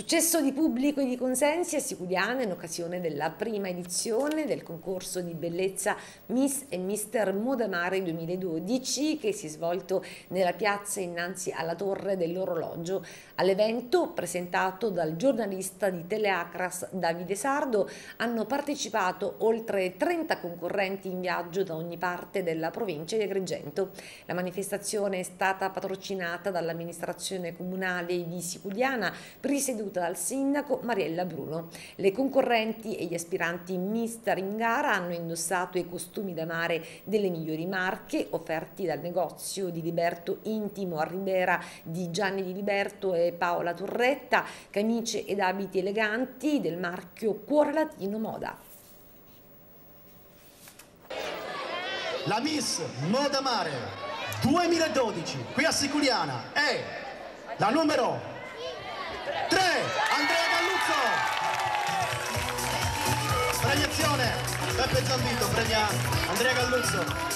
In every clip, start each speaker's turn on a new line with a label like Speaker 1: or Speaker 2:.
Speaker 1: Successo di pubblico e di consensi a Siculiana in occasione della prima edizione del concorso di bellezza Miss e Mister Modamare 2012 che si è svolto nella piazza innanzi alla torre dell'orologio. All'evento, presentato dal giornalista di Teleacras Davide Sardo, hanno partecipato oltre 30 concorrenti in viaggio da ogni parte della provincia di Agrigento. La manifestazione è stata patrocinata dall'amministrazione comunale di Siculiana, presieduta dal sindaco Mariella Bruno. Le concorrenti e gli aspiranti mister in gara hanno indossato i costumi da mare delle migliori marche offerti dal negozio di Liberto Intimo a Ribera di Gianni Di Liberto e Paola Torretta, camicie ed abiti eleganti del marchio Cuore Latino Moda.
Speaker 2: La Miss Modamare 2012 qui a Siculiana è la numero 3, Andrea Galluzzo. Premiazione Beppe Zambito premia Andrea Galluzzo.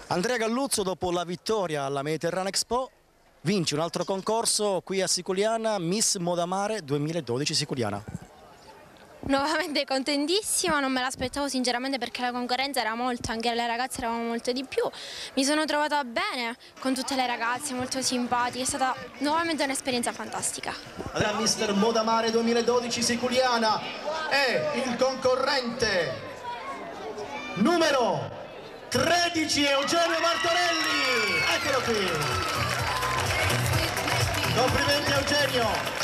Speaker 2: Andrea Galluzzo, dopo la vittoria alla Mediterranea Expo, vince un altro concorso qui a Siculiana, Miss Modamare 2012 Siculiana.
Speaker 3: Nuovamente contentissima, non me l'aspettavo sinceramente perché la concorrenza era molto, anche le ragazze eravamo molto di più. Mi sono trovata bene con tutte le ragazze, molto simpatiche, è stata nuovamente un'esperienza fantastica.
Speaker 2: La Mister Modamare 2012 Siculiana è il concorrente numero 13 Eugenio Martorelli, eccolo qui. Complimenti Eugenio.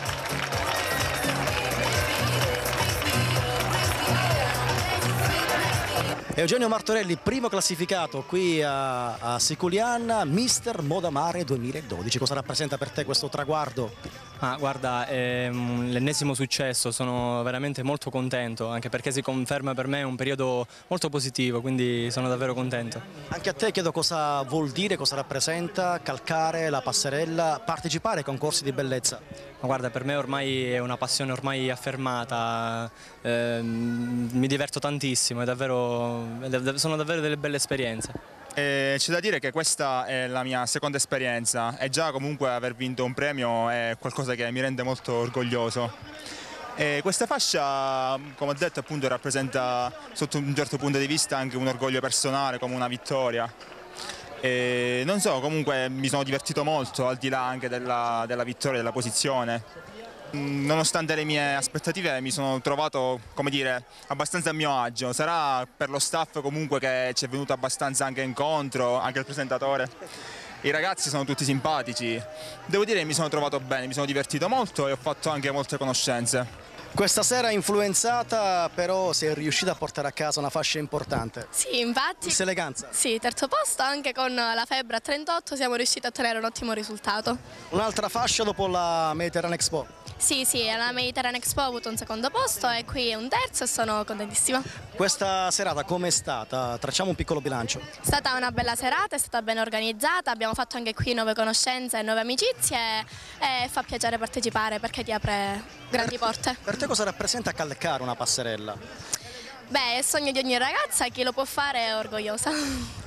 Speaker 2: Eugenio Martorelli, primo classificato qui a Siculiana, Mister Modamare 2012. Cosa rappresenta per te questo traguardo?
Speaker 4: Guarda, è l'ennesimo successo, sono veramente molto contento, anche perché si conferma per me un periodo molto positivo, quindi sono davvero contento.
Speaker 2: Anche a te chiedo cosa vuol dire, cosa rappresenta calcare la passerella, partecipare ai concorsi di bellezza.
Speaker 4: Guarda, per me ormai è una passione ormai affermata, mi diverto tantissimo, sono davvero delle belle esperienze.
Speaker 5: C'è da dire che questa è la mia seconda esperienza e già comunque aver vinto un premio è qualcosa che mi rende molto orgoglioso. Questa fascia, come ho detto, appunto rappresenta sotto un certo punto di vista anche un orgoglio personale, come una vittoria. Non so, comunque mi sono divertito molto, al di là anche della vittoria, della posizione. Nonostante le mie aspettative mi sono trovato, come dire, abbastanza a mio agio. Sarà per lo staff comunque che ci è venuto abbastanza anche incontro, anche il presentatore. I ragazzi sono tutti simpatici. Devo dire che mi sono trovato bene, mi sono divertito molto e ho fatto anche molte conoscenze.
Speaker 2: Questa sera influenzata, però sei riuscita a portare a casa una fascia importante.
Speaker 6: Sì, infatti.
Speaker 2: Miss Eleganza.
Speaker 6: Sì, terzo posto, anche con la febbre a 38 siamo riusciti a ottenere un ottimo risultato.
Speaker 2: Un'altra fascia dopo la Mediterranea Expo.
Speaker 6: Sì, alla Mediterranea Expo ho avuto un secondo posto e qui un terzo e sono contentissima.
Speaker 2: Questa serata com'è stata? Tracciamo un piccolo bilancio.
Speaker 6: È stata una bella serata, è stata ben organizzata, abbiamo fatto anche qui nuove conoscenze e nuove amicizie e fa piacere partecipare perché ti apre grandi porte.
Speaker 2: Per te cosa rappresenta calcare una passerella?
Speaker 6: Beh, è il sogno di ogni ragazza, chi lo può fare è orgogliosa.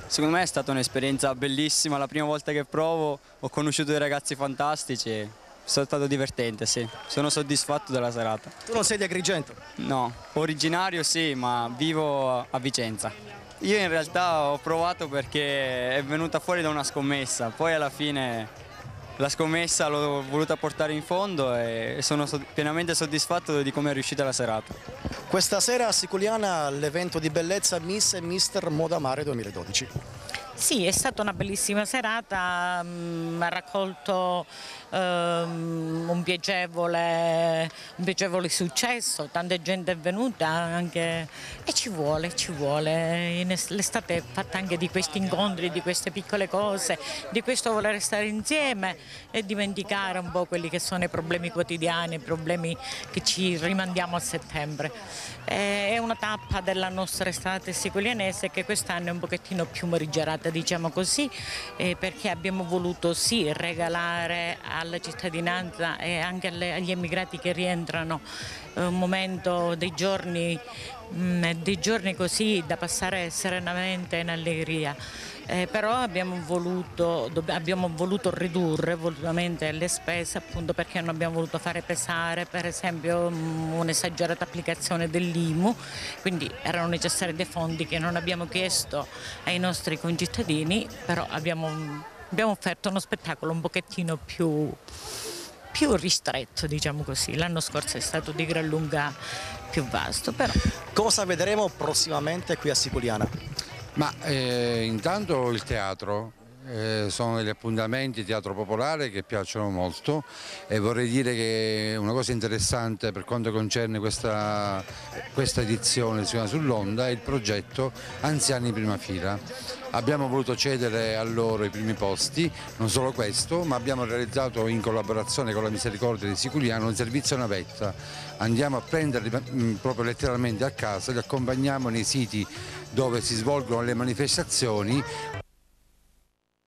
Speaker 4: Secondo me è stata un'esperienza bellissima, la prima volta che provo ho conosciuto dei ragazzi fantastici e è stato divertente, sì. Sono soddisfatto della serata.
Speaker 2: Tu non sei di Agrigento?
Speaker 4: No, originario sì, ma vivo a Vicenza. Io in realtà ho provato perché è venuta fuori da una scommessa, poi alla fine la scommessa l'ho voluta portare in fondo e sono pienamente soddisfatto di come è riuscita la serata.
Speaker 2: Questa sera a Siculiana l'evento di bellezza Miss e Mister Modamare 2012.
Speaker 7: Sì, è stata una bellissima serata, ha raccolto un piacevole successo, tanta gente è venuta anche, e ci vuole, l'estate è fatta anche di questi incontri, di queste piccole cose, di questo voler stare insieme e dimenticare un po' quelli che sono i problemi quotidiani, i problemi che ci rimandiamo a settembre. È una tappa della nostra estate siculianese che quest'anno è un pochettino più morigerata serata, diciamo così, perché abbiamo voluto sì regalare alla cittadinanza e anche agli emigrati che rientrano un momento, dei giorni così da passare serenamente in allegria. Però abbiamo voluto ridurre volutamente le spese, appunto perché non abbiamo voluto fare pesare per esempio un'esagerata applicazione dell'IMU, quindi erano necessari dei fondi che non abbiamo chiesto ai nostri concittadini, però abbiamo offerto uno spettacolo un pochettino più ristretto, diciamo così. L'anno scorso è stato di gran lunga più vasto. Però.
Speaker 2: Cosa vedremo prossimamente qui a Siculiana?
Speaker 8: Ma intanto il teatro, sono degli appuntamenti teatro popolare che piacciono molto, e vorrei dire che una cosa interessante per quanto concerne questa edizione sull'Onda è il progetto Anziani in prima fila. Abbiamo voluto cedere a loro i primi posti, non solo questo, ma abbiamo realizzato in collaborazione con la Misericordia di Siculiana un servizio navetta. Andiamo a prenderli proprio letteralmente a casa, li accompagniamo nei siti dove si svolgono le manifestazioni,